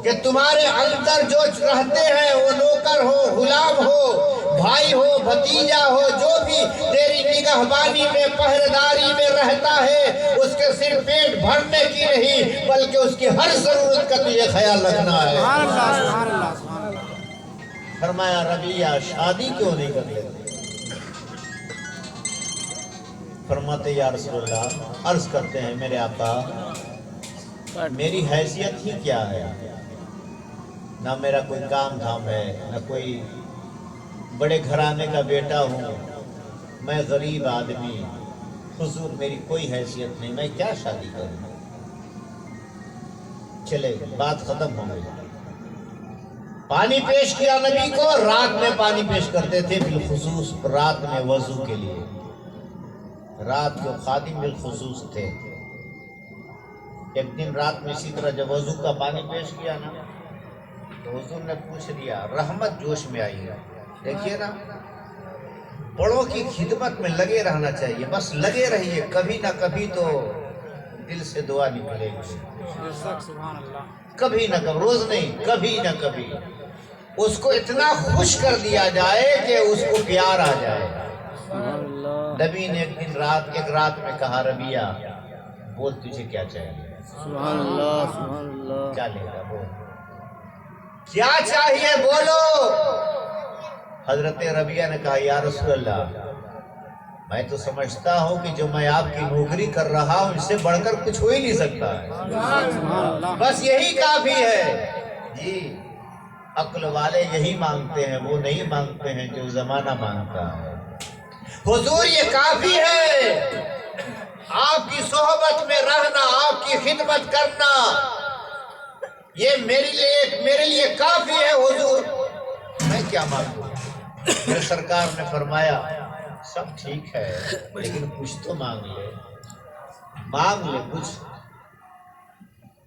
کہ تمہارے اندر جو رہتے ہیں وہ نوکر ہو، غلام ہو، بھائی ہو، بھتیجا ہو، جو بھی تیری نگہبانی میں پہرےداری میں رہتا ہے، اس کے صرف پیٹ بھرنے کی نہیں بلکہ اس کی ہر ضرورت کا تجھے خیال رکھنا ہے۔ فرمایا ربیہ شادی کیوں نہیں کر لیتے؟ فرماتے یا رسول اللہ، عرض کرتے ہیں میرے آقا میری حیثیت ہی کیا ہے، نہ میرا کوئی کام دھام ہے، نہ کوئی بڑے گھرانے کا بیٹا ہوں، میں غریب آدمی، حضور میری کوئی حیثیت نہیں، میں کیا شادی کروں؟ چلے بات ختم ہو گئی۔ پانی پیش کیا نبی کو، رات میں پانی پیش کرتے تھے، بالخصوص رات میں وضو کے لیے، رات کو خادم بالخصوص تھے۔ ایک دن رات میں اسی طرح جب وضو کا پانی پیش کیا نا تو حضور نے پوچھ لیا، رحمت جوش میں آئی ہے، دیکھیے نا بڑوں کی خدمت میں لگے رہنا چاہیے، بس لگے رہیے، کبھی نہ کبھی تو دل سے دعا نکلے گی، کبھی نہ کبھی، روز نہیں، کبھی نہ کبھی اس کو اتنا خوش کر دیا جائے کہ اس کو پیار آ جائے۔ نبی نے ایک رات میں کہا ربیہ بول تجھے کیا چاہیے؟ سبحان اللہ سبحان اللہ، کیا لے گا بول، کیا چاہیے بولو؟ حضرت ربیہ نے کہا یا رسول اللہ میں تو سمجھتا ہوں کہ جو میں آپ کی نوکری کر رہا ہوں اس سے بڑھ کر کچھ ہو ہی نہیں سکتا ہے، بس یہی کافی ہے۔ جی عقل والے یہی مانگتے ہیں، وہ نہیں مانگتے ہیں جو زمانہ مانگتا ہے۔ حضور یہ کافی ہے، آپ کی صحبت میں رہنا، آپ کی خدمت کرنا، یہ میرے لیے کافی ہے حضور، میں کیا مانگوں؟ میرے سرکار نے فرمایا سب ٹھیک ہے لیکن کچھ تو مانگ لے کچھ۔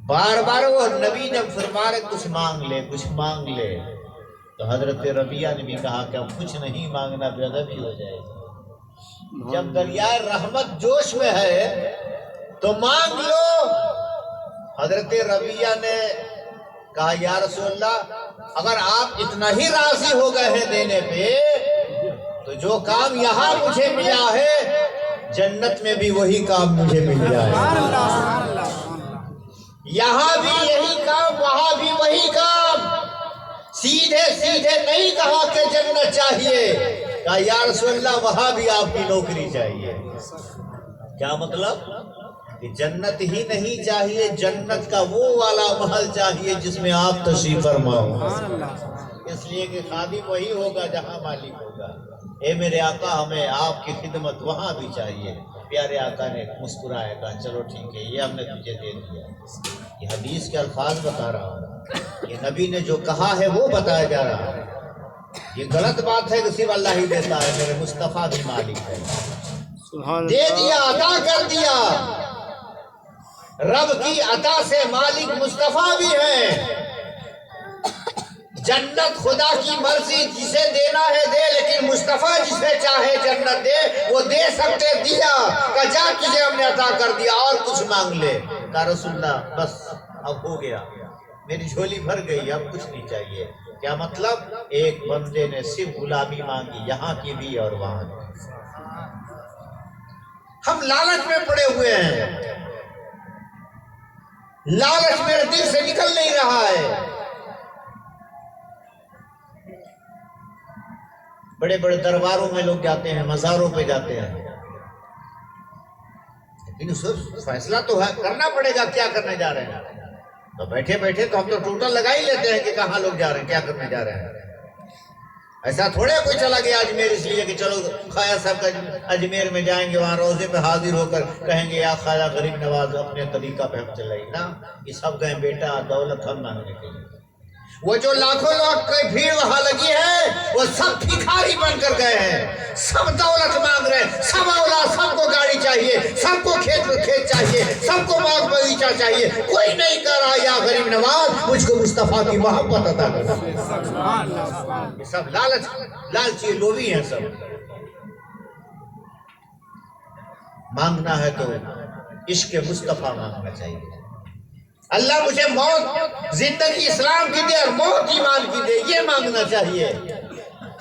بار بار وہ نبی نے فرمایا کچھ مانگ لے، تو حضرت ربیہ نے بھی کہا کہ اب کچھ نہیں مانگنا، بے ادبی ہو جائے گی۔ جب دریائے رحمت جوش میں ہے تو مانگ لو۔ حضرت ربیہ نے کہا یا رسول اللہ اگر آپ اتنا ہی راضی ہو گئے ہیں دینے پہ تو جو کام یہاں مجھے ملا ہے جنت میں بھی وہی کام مجھے مل جائے، یہاں بھی یہی کام وہاں بھی وہی کام، سیدھے نہیں کہا کہ جنت چاہیے، کہا یا رسول اللہ وہاں بھی آپ کی نوکری چاہیے۔ کیا مطلب کہ جنت ہی نہیں چاہیے، جنت کا وہ والا محل چاہیے جس میں آپ تشریف فرما ہو، اس لیے کہ خادم وہی ہوگا جہاں مالک ہوگا۔ اے میرے آقا ہمیں آپ کی خدمت وہاں بھی چاہیے۔ پیارے آقا نے مسکرایا، کہا چلو ٹھیک ہے یہ ہم نے تجھے دے دیا۔ یہ حدیث کے الفاظ بتا رہا ہوں، یہ نبی نے جو کہا ہے وہ بتایا جا رہا ہے۔ یہ غلط بات ہے کہ صرف اللہ ہی دیتا ہے، میرے مصطفیٰ بھی مالک ہے، دے دیا، عطا کر دیا۔ رب کی عطا سے مالک مصطفیٰ بھی ہے۔ جنت خدا کی مرضی، جسے دینا ہے دے، لیکن مصطفیٰ جسے چاہے جنت دے وہ دے سکتے، دیا کہ جا تجھے ہم نے عطا کر دیا اور کچھ مانگ لے۔ کہا رسول اللہ بس اب ہو گیا، میری جھولی بھر گئی، اب کچھ نہیں چاہیے۔ کیا مطلب؟ ایک بندے نے صرف غلامی مانگی، یہاں کی بھی اور وہاں کی۔ ہم لالچ میں پڑے ہوئے ہیں، لالچ میرے دل سے نکل نہیں رہا ہے۔ بڑے بڑے درباروں میں لوگ جاتے ہیں، مزاروں پہ جاتے ہیں، لیکن اس فیصلہ تو ہے کرنا پڑے گا کیا کرنے جا رہے ہیں۔ تو بیٹھے بیٹھے تو ہم تو ٹوٹل لگا ہی لیتے ہیں کہ کہاں لوگ جا رہے ہیں، کیا کرنے جا رہے ہیں۔ ایسا تھوڑے کوئی چلا گیا اجمیر اس لیے کہ چلو خواجہ صاحب کا اجمیر میں جائیں گے، وہاں روزے پہ حاضر ہو کر کہیں گے یا خواجہ غریب نواز اپنے طریقہ پہ ہم چلائیں نا، یہ سب کہیں بیٹا دولت ہم مانگنے کے لیے۔ وہ جو لاکھوں لوگ کی بھیڑ وہاں لگی ہے وہ سب بھکاری بن کر گئے ہیں، سب دولت مانگ رہے ہیں، سب اولاد، سب کو گاڑی چاہیے، سب کو کھیت چاہیے، سب کو باغ باغیچہ چاہیے، کوئی نہیں کہہ رہا یا غریب نواز مجھ کو مصطفیٰ کی محبت عطا کر۔ یہ سب لالچی لوبھی ہیں، سب مانگنا ہے تو عشق مصطفیٰ مانگنا چاہیے۔ اللہ مجھے موت زندگی اسلام کی دے اور موت ایمان کی دے، یہ مانگنا چاہیے۔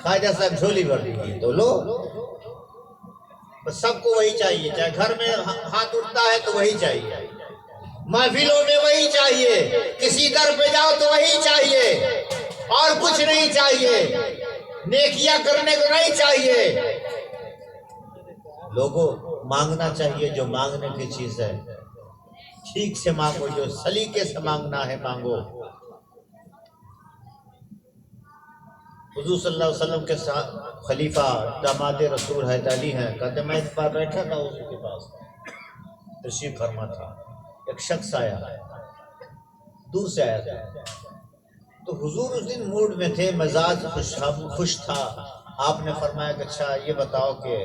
خواجہ صاحب جھولی بھر دیجیے تو لو، بس سب کو وہی چاہیے، چاہے گھر میں ہاتھ اٹھتا ہے تو وہی چاہیے، محفلوں میں وہی چاہیے، کسی در پہ جاؤ تو وہی چاہیے، اور کچھ نہیں چاہیے، نیکیاں کرنے کو نہیں چاہیے۔ لوگوں مانگنا چاہیے جو مانگنے کی چیز ہے، ٹھیک سے مانگو، جو سلیقے سے مانگنا ہے مانگو۔ حضور صلی اللہ علیہ وسلم کے ساتھ خلیفہ داماد رسول حضرت علی ہیں، کہتے میں اس بار بیٹھا تھا حضور کے پاس، تشریف فرما تھا، ایک شخص آیا، دور سے آیا تھا، تو حضور اس دن موڈ میں تھے، مزاج خوش تھا۔ آپ نے فرمایا کہ اچھا یہ بتاؤ کہ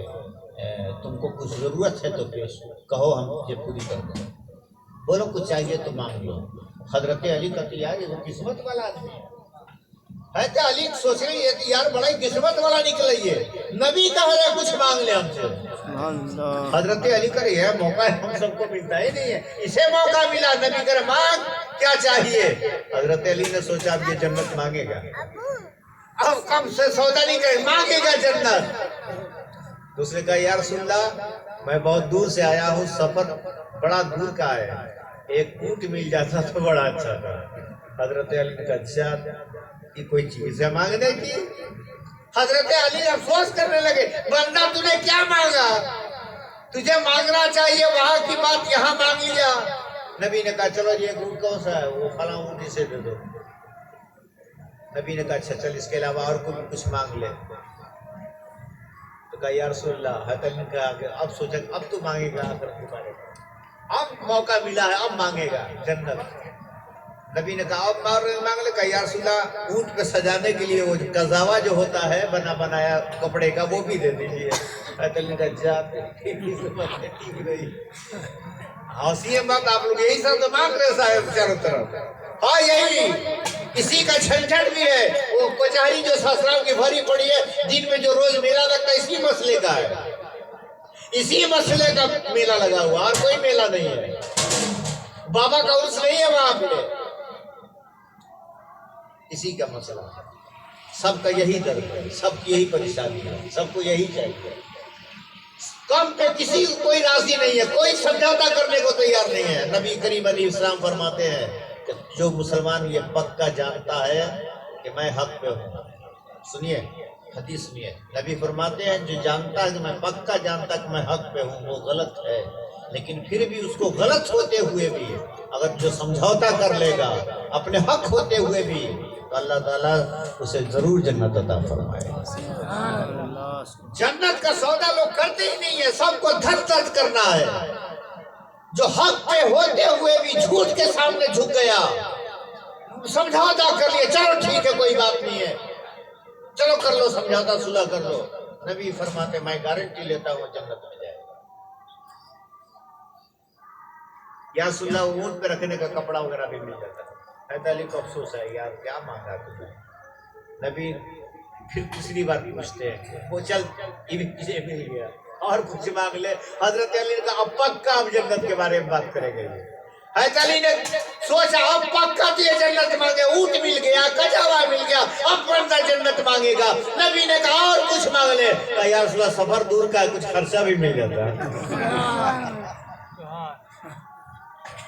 تم کو کچھ ضرورت ہے تو پیش کہو، ہم یہ پوری کر دیں۔ بولو کچھ چاہیے تو مانگ لو۔ حضرت علی کا تو یار یہ تو قسمت والا آدمی ہے۔ حضرت علی سوچ رہی ہے کہ یار بڑا ہی قسمت والا نکل ہے، نبی کہہ رہے کچھ مانگ لے ہم سے۔ حضرت علی کہہ رہی ہے موقع ہم سب کو ملتا ہی نہیں ہے، اسے موقع ملا، نبی کہہ رہے مانگ کیا چاہیے۔ حضرت علی نے سوچا اب یہ جنت مانگے گا، اب کم سے سودا نہیں کرے، مانگے گا جنت۔ دوسرے کہا یا رسول اللہ میں بہت دور سے آیا ہوں، سفر بڑا دور کا ہے، ایک اونٹ مل جاتا تو بڑا اچھا تھا۔ حضرت علی نے کہا اچھا یہ کوئی چیز ہے مانگنے کی؟ حضرت علی افسوس کرنے لگے، بندہ تو نے کیا مانگا، تجھے مانگنا چاہیے وہاں کی بات یہاں مانگ لیا۔ نبی نے کہا چلو یہ اونٹ کون سا ہے، وہ فلاں اونٹ اسے دے دو۔ نبی نے کہا اچھا چل اس کے علاوہ اور کوئی کچھ مانگ لے۔ تو کہا یا رسول اللہ، حضرت علی نے کہا کہ اب سوچا اب تو مانگے گا، اب موقع ملا ہے اب مانگے گا جنت۔ نبی نے کہا اب مانگ لے۔ کہا یا رسول اللہ اونٹ پہ سجانے کے لیے وہ قزاوا جو ہوتا ہے بنا بنایا کپڑے کا وہ بھی دے دیجیے۔ حضرت علی نے کہا جاتے ٹھیک رہی، ہنسی مت، آپ لوگ یہی سب تو مانگ رہے صاحب چاروں طرف۔ ہاں یہی اسی کا جھنجھٹ بھی ہے، وہ کچہری جو سسرال کی بھری پڑی ہے، دن میں جو روز میلہ لگتا ہے اسی مسئلے کا ہے، اسی مسئلے کا میلہ لگا ہوا، اور کوئی میلہ نہیں ہے، بابا کا عرس نہیں ہے وہاں پہ، اسی کا مسئلہ ہے۔ سب کا یہی درد ہے، سب کی یہی پریشانی ہے، سب کو یہی چاہیے، کم پہ کسی کوئی راضی نہیں ہے، کوئی سمجھوتا کرنے کو تیار نہیں ہے۔ نبی کریم علیہ السلام فرماتے ہیں کہ جو مسلمان یہ پکا جانتا ہے کہ میں حق پہ ہوں، سنیے حدیث سنیے، نبی فرماتے ہیں جو جانتا ہے کہ میں پکا جانتا کہ میں حق پہ ہوں وہ غلط ہے، لیکن پھر بھی اس کو غلط ہوتے ہوئے بھی اگر جو سمجھوتا کر لے گا اپنے حق ہوتے ہوئے بھی تو اللہ تعالیٰ اسے ضرور جنت عطا فرمائے۔ جنت کا سودا لوگ کرتے ہی نہیں ہے، سب کو دھک دھک کرنا ہے۔ جو حق پہ ہوتے ہوئے بھی جھوٹ کے سامنے جھک گیا، سمجھوتا کر لیا، چلو ٹھیک ہے کوئی بات نہیں ہے، چلو کر لو سمجھوتا، صلح کر لو، نبی فرماتے میں گارنٹی لیتا ہوں جنت میں جائے گا۔ یا رسول اللہ اونٹ پہ رکھنے کا کپڑا وغیرہ بھی مل جاتا ہے۔ حضرت علی کو افسوس ہے یار کیا مانگا تم نے۔ نبی پھر تیسری بار پوچھتے ہیں، وہ چل یہ بھی کسے مل گیا اور کچھ مانگ لے۔ حضرت علی نے کہا اب پکا اب جنت کے بارے میں بات کریں گے۔ حضرت علی نے سوچا اب پکا تو یہ جنت مانگے، اونٹ مل گیا، کجاوا مل گیا، اب بندہ جنت مانگے گا۔ نبی نے کہا اور کچھ مانگ لے۔ کہا یا رسول اللہ سفر دور کا ہے، کچھ خرچہ بھی مل جاتا ہے۔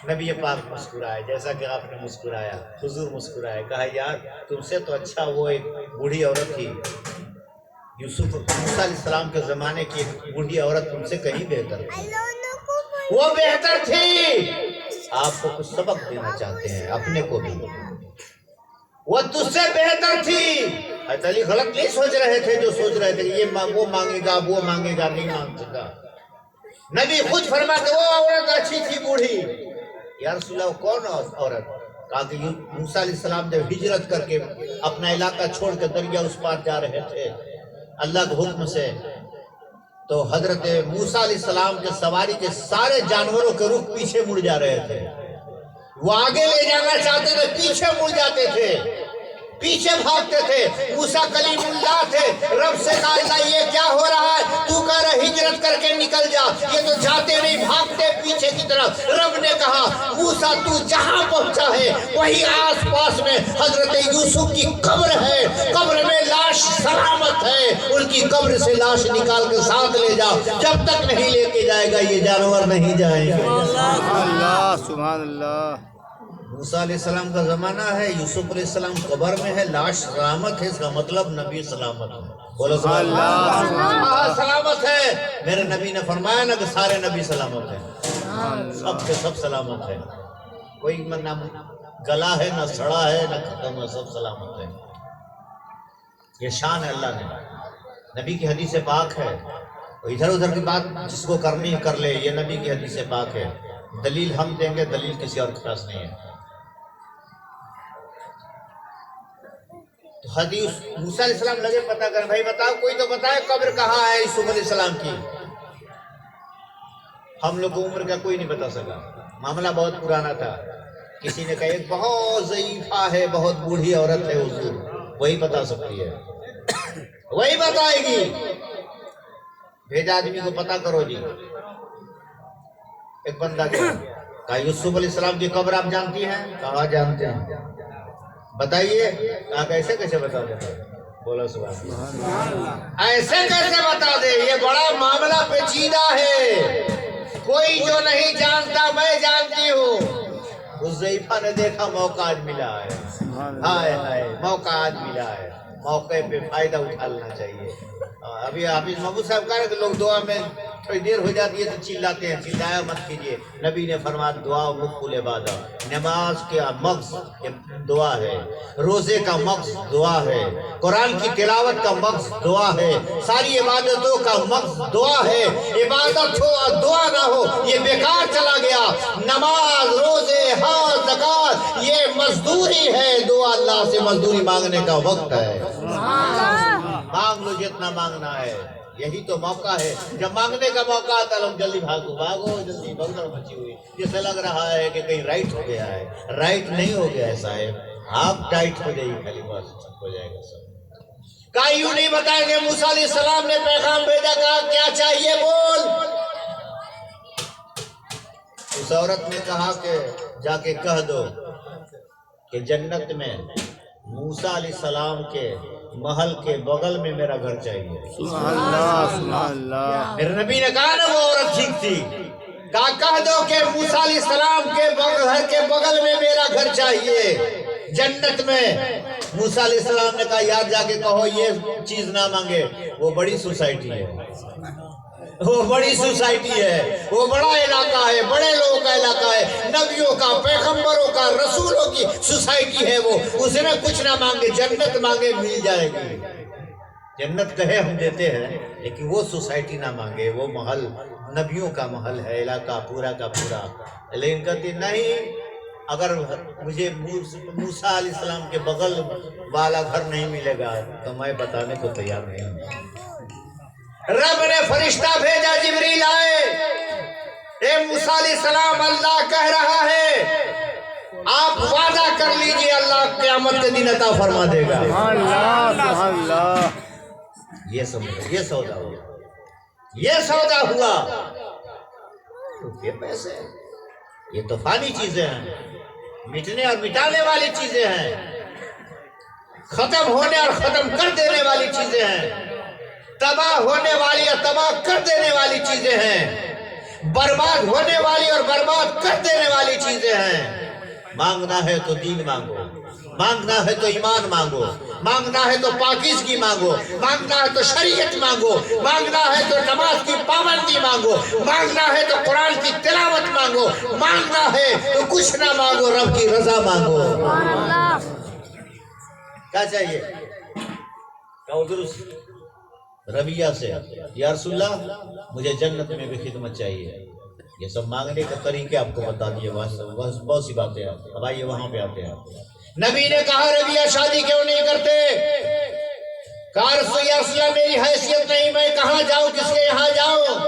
نبی پاک مسکرائے جیسا کہ آپ نے مسکرایا، حضور مسکرائے، کہا یار تم سے تو اچھا وہ ایک بوڑھی عورت تھی، یوسف موسیٰ علیہ السلام کے زمانے کی ایک بوڑھی عورت تم سے کہیں بہتر تھی، وہ بہتر تھی۔ آپ کو کچھ سبق دینا چاہتے ہیں اپنے کو بھی، وہ تجھ سے بہتر تھی۔ حضرت علی غلط نہیں سوچ رہے تھے، جو سوچ رہے تھے یہ وہ مانگے گا وہ مانگے گا، نہیں مانگ سکا۔ نبی خود فرماتے وہ عورت اچھی تھی بوڑھی۔ یا رسول اللہ کون عورت؟ کہا کہ موسیٰ علیہ السلام جب ہجرت کر کے اپنا علاقہ چھوڑ کے دریا اس پار جا رہے تھے اللہ کے حکم سے، تو حضرت موسیٰ علیہ السلام کے سواری کے سارے جانوروں کے رخ پیچھے مڑ جا رہے تھے، وہ آگے لے جانا چاہتے تھے پیچھے مڑ جاتے تھے۔ پیچھے بھاگتے تھے. موسیٰ کلیم اللہ تھے. رب سے کہا اللہ یہ کیا ہو رہا ہے؟ تو کہہ رہا ہجرت کر کے نکل جا. یہ تو جاتے نہیں بھاگتے پیچھے کی طرف. رب نے کہا موسیٰ تو جہاں پہنچا ہے وہی آس پاس میں حضرت یوسف کی قبر ہے. قبر میں لاش سلامت ہے. ان کی قبر سے لاش نکال کے ساتھ لے جا. جب تک نہیں لے کے جائے گا یہ جانور نہیں جائیں گے. اللہ سبحان اللہ. موسیٰ علیہ السلام کا زمانہ ہے. یوسف علیہ السلام قبر میں ہے. لاش سلامت ہے. اس کا مطلب نبی سلامت ہے. بولو سبحان اللہ. سلامت ہے. میرے نبی نے فرمایا نا کہ سارے نبی سلامت ہیں. سب کے سب سلامت ہے. کوئی نہ گلا ہے نہ سڑا ہے نہ ختم ہے. سب سلامت ہے. یہ شان ہے اللہ نے. نبی کی حدیث پاک ہے. ادھر ادھر کی بات جس کو کرنی ہے کر لے. یہ نبی کی حدیث پاک ہے. دلیل ہم دیں گے. دلیل کسی اور کے پاس نہیں ہے. تو حدیث موسیٰ علیہ السلام لگے پتہ کر. بھائی بتاؤ کوئی تو بتائے قبر کہاں ہے یوسف علیہ السلام کی. ہم لوگ کو عمر کا کوئی نہیں بتا سکا. معاملہ بہت پرانا تھا. کسی نے کہا ایک بہت ضعیفہ ہے بہت بوڑھی عورت ہے حضور وہی بتا سکتی ہے. وہی بتائے گی. بھیجا آدمی کو پتہ کرو جی. ایک بندہ کہا یوسف علیہ السلام کی قبر آپ جانتی ہیں؟ کہا جانتے ہیں. بتائیے. کہا کیسے کیسے بتا دیں؟ بولا سبحان اللہ. ایسے کیسے بتا دے؟ یہ بڑا معاملہ پیچیدہ ہے. کوئی جو نہیں جانتا میں جانتی ہوں. اس ضعیفہ نے دیکھا موقع آج ملا ہے. ہائے ہائے موقع آج ملا ہے. موقع پہ فائدہ اٹھانا چاہیے. ابھی حافظ محمود صاحب کہہ رہے کہ لوگ دعا میں تھوڑی دیر ہو جاتی ہے تو چلاتے ہیں. چلایا مت کیجیے. نبی نے فرمایا دعا مقبول عبادت. نماز کا مقصد دعا ہے. روزے کا مقصد دعا ہے. قرآن کی تلاوت کا مقصد دعا ہے. ساری عبادتوں کا مقصد دعا ہے. عبادت ہو اور دعا نہ ہو یہ بیکار چلا گیا. نماز روزے حج زکات یہ مزدوری ہے. دعا اللہ سے مزدوری مانگنے کا وقت ہے. مانگ لو جتنا مانگنا ہے. یہی تو موقع ہے. جب مانگنے کا موقع آتا ہے لوگ جلدی بھاگو بھاگو جلدی بھگدڑ مچی ہوئی. جیسے لگ رہا ہے کہ کہیں رائٹ ہو گیا ہے. رائٹ نہیں ہو گیا ہے صاحب. آپ ٹائٹ ہو جائیے خالی بس ہو جائے گا سب. کہا یوں نہیں بتائیں گے. موسیٰ علیہ السلام نے پیغام بھیجا. کہا کیا چاہیے بول. اس عورت نے کہا کہ جا کے کہہ دو کہ جنت میں موسیٰ علیہ السلام کے محل کے بغل میں میرا گھر چاہیے. سبحان اللہ سبحان اللہ. میرے نبی نے کہا نا وہ عورت ٹھیک تھی. کہا کہہ دو کہ موسیٰ علیہ السلام کے گھر کے بغل میں میرا گھر چاہیے جنت میں. موسیٰ علیہ السلام نے کہا یار جا کے کہو یہ چیز نہ مانگے. وہ بڑی سوسائٹی ہے. وہ بڑی سوسائٹی ہے. وہ بڑا علاقہ ہے. بڑے لوگوں کا علاقہ ہے. نبیوں کا پیغمبروں کا رسولوں کی سوسائٹی ہے. وہ اس میں کچھ نہ مانگے جنت مانگے مل جائے گی. جنت کہے ہم دیتے ہیں لیکن وہ سوسائٹی نہ مانگے. وہ محل نبیوں کا محل ہے. علاقہ پورا کا پورا. لیکن کہتے نہیں اگر مجھے موسیٰ علیہ السلام کے بغل والا گھر نہیں ملے گا تو میں بتانے کو تیار نہیں ہوں. رب نے فرشتہ بھیجا. جبریل آئے. اے موسیٰ علیہ السلام اللہ کہہ رہا ہے آپ وعدہ کر لیجئے اللہ قیامت کے دن عطا فرما دے گا. سبحان اللہ سبحان اللہ. یہ سمجھو یہ سودا ہوا. یہ سودا ہوا. یہ پیسے یہ تو فانی چیزیں ہیں. مٹنے اور مٹانے والی چیزیں ہیں. ختم ہونے اور ختم کر دینے والی چیزیں ہیں. تباہ ہونے والی اور تباہ کر دینے والی چیزیں ہیں. برباد ہونے والی اور برباد کر دینے والی چیزیں ہیں. مانگنا ہے تو دین مانگو. مانگنا ہے تو ایمان مانگو. مانگنا ہے تو پاکیزگی مانگو. مانگنا ہے تو شریعت مانگو. مانگنا ہے تو نماز کی پابندی مانگو. مانگنا ہے تو قرآن کی تلاوت مانگو. مانگنا ہے تو کچھ نہ مانگو رب کی رضا مانگو. کیا چاہیے؟ کہو درست رویہ سے یا رسول اللہ مجھے جنت میں بھی خدمت چاہیے. یہ سب مانگنے کا طریقے آپ کو بتا دیے. بہت سی باتیں اب آئیے وہاں پہ آتے ہیں. نبی نے کہا رویہ شادی کیوں نہیں کرتے؟ کہا رسول اللہ میری حیثیت نہیں. میں کہاں جاؤں کس کے یہاں جاؤں؟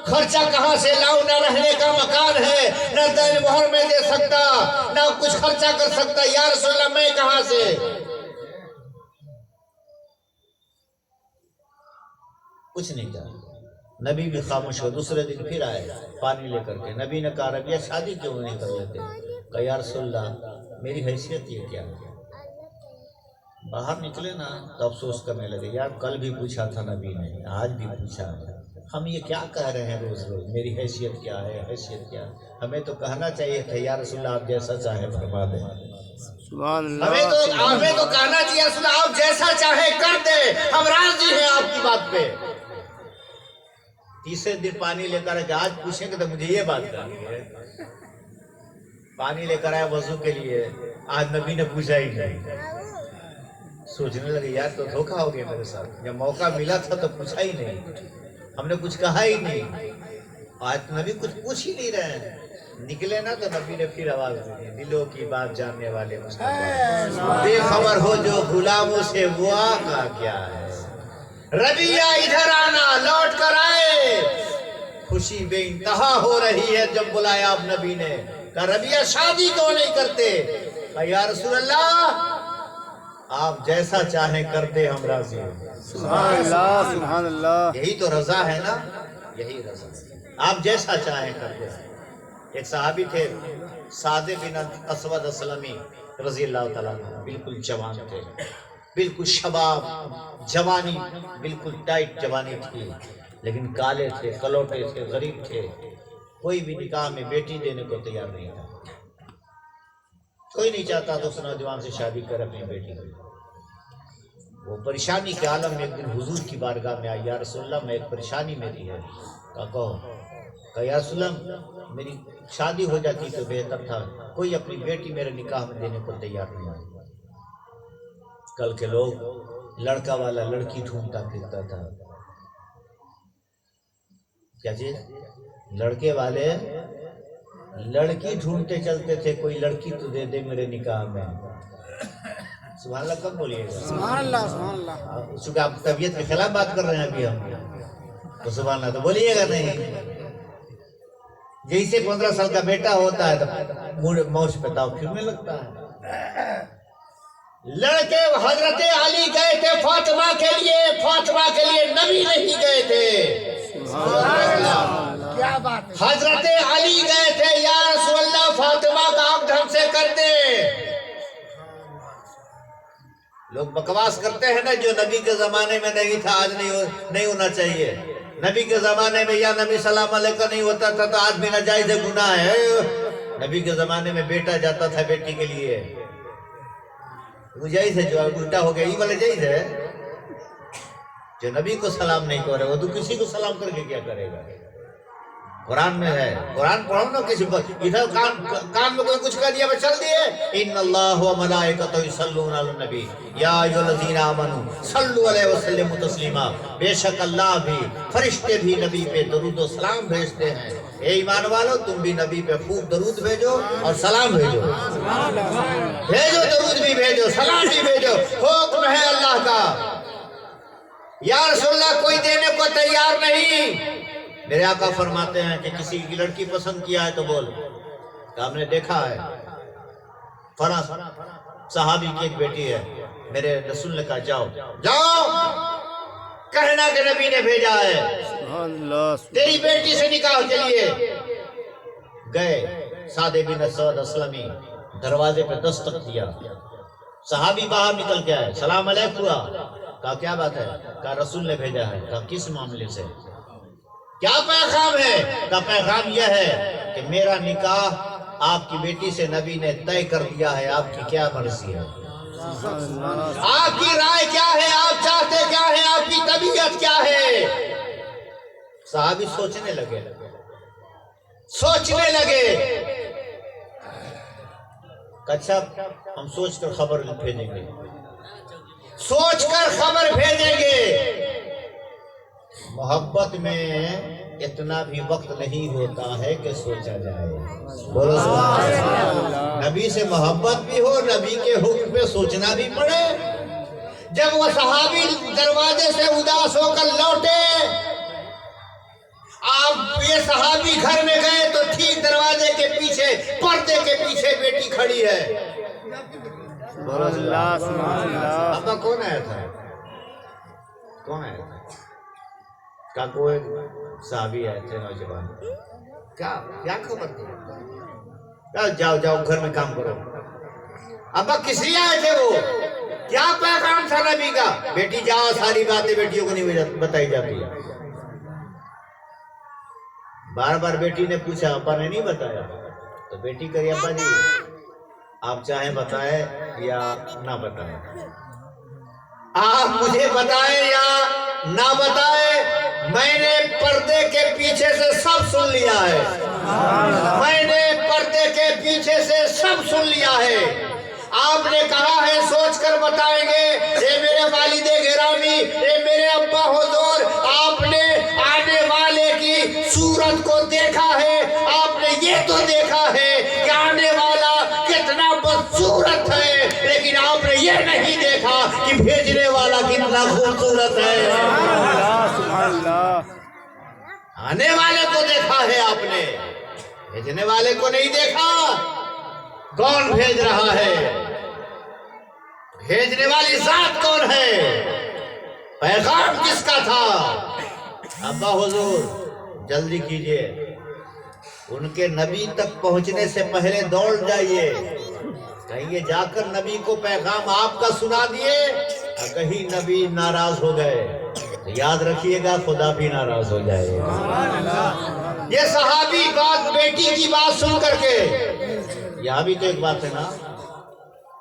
خرچہ کہاں سے لاؤں؟ نہ رہنے کا مکان ہے نہ دین مہر میں دے سکتا نہ کچھ خرچہ کر سکتا. یا رسول اللہ میں کہاں سے؟ کچھ نہیں کہا۔ نبی بھی خاموش ہو، دوسرے دن پھر آئے پانی لے کر کے۔ نبی نے کہا ربیہ شادی کیوں نہیں کر لیتے؟ کہا یا رسول اللہ میری حیثیت یہ کیا ہے؟ باہر نکلے نا تو افسوس کرنے لگے، یار کل بھی پوچھا تھا نبی نے، آج بھی پوچھا ہے، ہم یہ کیا کہہ رہے ہیں روز روز، میری حیثیت کیا ہے، حیثیت کیا ہے؟ ہمیں تو کہنا چاہیے تھا یا رسول اللہ آپ جیسا چاہیں فرما دیں۔ سبحان اللہ ہمیں تو کہنا چاہیے یا رسول اللہ آپ جیسا چاہیں کر دیں، ہم راضی ہیں آپ کی بات پہ۔ تیسرے دن پانی لے کر آئے، آج پوچھیں گے تو مجھے یہ بات کرنی ہے۔ پانی لے کر آئے وضو کے لیے، آج نبی نے پوچھا ہی نہیں۔ سوچنے لگے یار تو دھوکہ ہو گیا میرے ساتھ، جب موقع ملا تھا تو پوچھا ہی نہیں، ہم نے کچھ کہا ہی نہیں، آج تو نبی کچھ پوچھ ہی نہیں رہے ہیں۔ نکلے نا تو نبی نے پھر آواز دی، دلوں کی بات جاننے والے مصطفیٰ، بے خبر ہو جو غلاموں سے ہوا کا کیا ہے۔ ربیہ ادھر آنا، لوٹ کر آئے، خوشی بے انتہا ہو رہی ہے۔ جب بلایا اب نبی نے، کہا ربیہ شادی کیوں نہیں کرتے؟ کہا یا رسول اللہ آپ جیسا چاہیں کرتے، ہم راضی ہیں۔ سبحان اللہ سبحان اللہ یہی تو رضا ہے نا، یہی رضا ہے، آپ جیسا چاہیں کرتے ہیں۔ ایک صحابی تھے سعد بن اسود اسلمی رضی اللہ تعالیٰ عنہ، بالکل جوان تھے، بالکل شباب جوانی، بالکل ٹائٹ جوانی تھی، لیکن کالے تھے، کلوٹے تھے، غریب تھے، کوئی بھی نکاح میں بیٹی دینے کو تیار نہیں تھا، کوئی نہیں چاہتا تو اس نوجوان سے شادی کر اپنی بیٹی کو۔ وہ پریشانی کے عالم میں ایک دن حضور کی بارگاہ میں آئی، یا رسول اللہ میں ایک پریشانی میری ہے۔ کہا کہو؟ کہا یا رسول اللہ میری شادی ہو جاتی تو بہتر تھا، کوئی اپنی بیٹی میرے نکاح میں دینے کو تیار نہیں ہے۔ کل کے لوگ لڑکا والا لڑکی ڈھونڈتا پھرتا تھا، کیا چیز؟ لڑکے والے لڑکی ڈھونڈتے چلتے تھے، کوئی لڑکی تو دے دے میرے نکاح میں۔ سبحان اللہ کب بولیے گا؟ سبحان اللہ سبحان اللہ چونکہ آپ طبیعت کے خلاف بات کر رہے ہیں ابھی ہم، تو سبحان اللہ تو بولیے گا نہیں۔ جیسے 15 سال کا بیٹا ہوتا ہے تو موج پہ تاؤ پھرنے لگتا ہے۔ لڑکے حضرت علی گئے تھے فاطمہ کے لیے، فاطمہ کے لیے نبی نہیں گئے تھے۔ کیا بات ہے، حضرت علی گئے تھے، یا رسول اللہ فاطمہ کا آپ ڈھنگ سے کر دیں۔ لوگ بکواس کرتے ہیں نا، جو نبی کے زمانے میں نہیں تھا آج نہیں ہونا چاہیے۔ نبی کے زمانے میں یا نبی سلام علیہ کا نہیں ہوتا تھا تو آج بھی ناجائز گناہ ہے۔ نبی کے زمانے میں بیٹا جاتا تھا بیٹی کے لیے، وہ جائز ہے، جو الٹا ہو گیا یہ والا جائز ہے۔ جو نبی کو سلام نہیں کرے وہ تو کسی کو سلام کر کے کیا کرے گا؟ قرآن میں ہے، قرآن پڑھو نا، کسی ادھر کان میں کوئی کچھ کہہ دیا میں چل دیے۔ ان اللہ و ملائکتہ یصلون علی النبی یا ایھا الذین آمنوا صلوا علیہ وسلموا تسلیما، بے شک اللہ بھی فرشتے بھی نبی پہ درود و سلام بھیجتے ہیں۔ اے ایمان والو تم بھی نبی پہ خوب درود بھیجو اور سلام بھیجو، بھیجو درود بھی بھیجو، سلام بھی بھیجو، حکم ہے اللہ کا۔ یا رسول اللہ کوئی دینے کو تیار نہیں۔ میرے آقا فرماتے ہیں کہ کسی کی لڑکی پسند کیا ہے تو بول کہ ہم نے دیکھا ہے فلاں صحابی کی ایک بیٹی ہے، میرے رسول نے کہا جاؤ جاؤ، کہنا کہ نبی نے بھیجا ہے سبحان اللہ تیری بیٹی سے نکاح کے لیے۔ گئے سعد بن اسود اسلمی، دروازے پہ دستک دیا، صحابی باہر نکل کے آئے، سلام علیکم ہوا، کہا کیا بات ہے؟ کہا رسول نے بھیجا ہے۔ کہا کس معاملے سے؟ کیا پیغام ہے؟ کہا پیغام یہ ہے کہ میرا نکاح آپ کی بیٹی سے نبی نے طے کر دیا ہے، آپ کی کیا مرضی ہے؟ آپ کی رائے کیا ہے؟ آپ چاہتے کیا ہے؟ آپ کی طبیعت کیا ہے؟ صحابی سوچنے لگے، اچھا ہم سوچ کر خبر بھیجیں گے، سوچ کر خبر بھیجیں گے۔ محبت میں اتنا بھی وقت نہیں ہوتا ہے کہ سوچا جائے، بولو سبحان اللہ۔ نبی سے محبت بھی ہو، نبی کے حکم پہ سوچنا بھی پڑے۔ جب وہ صحابی دروازے سے اداس ہو کر لوٹے، آپ یہ صحابی گھر میں گئے تو ٹھیک دروازے کے پیچھے، پردے کے پیچھے بیٹی کھڑی ہے۔ سبحان اللہ سبحان اللہ ابا کون آیا تھا؟ کون آیا تھا؟ کا کوئی صحابی آئے تھے نوجوان، کیا خبر تھی؟ جاؤ جاؤ گھر میں کام کرو۔ ابا کس لیے آئے تھے وہ؟ کیا پیغام تھا نبی کا؟ بیٹی جاؤ، ساری باتیں بیٹیوں کو نہیں بتائی جاتی۔ بار بار بیٹی نے پوچھا، ابا نے نہیں بتایا، تو بیٹی کہی ابا جی آپ چاہیں بتائیں یا نہ بتائیں، آپ مجھے بتائیں یا نہ بتائیں، میں نے پردے کے پیچھے سے سب سن لیا ہے، میں نے پردے کے پیچھے سے سب سن لیا ہے۔ آپ نے کہا ہے سوچ کر بتائیں گے، اے میرے والد گرامی، اے میرے ابا حضور، آپ نے آنے والے کی صورت کو دیکھا ہے، آپ نے یہ تو دیکھا ہے کہ آنے والا کتنا بدصورت ہے، لیکن آپ نے یہ نہیں دیکھا کہ بھیجنے والا کتنا خوبصورت ہے۔ سبحان اللہ، آنے والے کو دیکھا ہے آپ نے، بھیجنے والے کو نہیں دیکھا۔ کون بھیج رہا ہے؟ بھیجنے والی ذات کون ہے؟ پیغام کس کا تھا؟ ابا حضور جلدی کیجئے، ان کے نبی تک پہنچنے سے پہلے دوڑ جائیے، کہیں جا کر نبی کو پیغام آپ کا سنا دیے، کہیں نبی ناراض ہو گئے تو یاد رکھیے گا خدا بھی ناراض ہو جائے گا۔ یہ صحابی بات بیٹی کی بات سن کر کے، یہاں بھی تو ایک بات ہے نا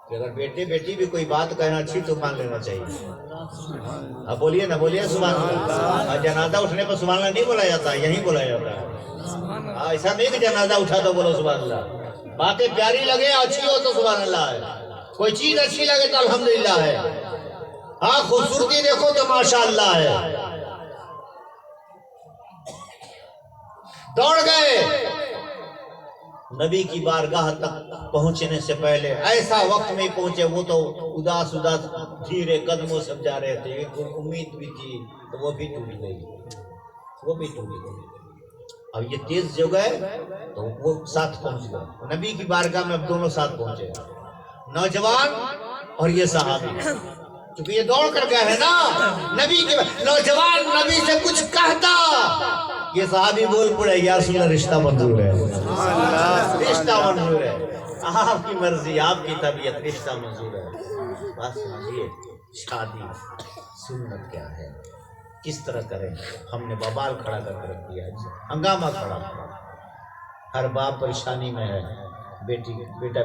کہ اگر بیٹے بیٹی بھی کوئی بات کہنا اچھی تو مان لینا چاہیے۔ اب بولیے نا، بولیے سبحان اللہ۔ جنازہ اٹھنے پر سبحان اللہ نہیں بولا جاتا، یہی بولا جاتا ہے۔ ایسا نہیں کہ جنازہ اٹھا تو بولو سبحان اللہ، باتیں پیاری لگے اچھی ہو تو سبحان اللہ ہے، کوئی چیز اچھی لگے تو الحمدللہ ہے، ہاں خوبصورتی دیکھو تو ماشاءاللہ ہے۔ دوڑ گئے نبی کی بارگاہ تک پہنچنے سے پہلے، ایسا وقت میں پہنچے، وہ تو اداس دھیرے قدموں سے جا رہے تھے، ایک امید بھی تھی تو وہ بھی ٹوٹ گئی، وہ بھی ٹوٹ گئی۔ اب یہ تیز جو گئے تو وہ ساتھ پہنچ گئے نبی کی بارگاہ میں، اب دونوں ساتھ پہنچے، نوجوان اور یہ صحابی، کیونکہ یہ دوڑ کر گئے ہیں نا نبی کے۔ نوجوان نبی سے کچھ کہتا، یہ صحابی بول پڑے یا رسول اللہ رشتہ منظور ہے، رشتہ منظور ہے، آپ کی مرضی، آپ کی طبیعت، رشتہ منظور ہے۔ بات سمجھیے، شادی سنت کیا ہے، کس طرح کریں؟ ہم نے ببال کھڑا کر کے رکھ دیا ہے، ہنگامہ کھڑا، ہر باپ پریشانی میں ہے، بیٹا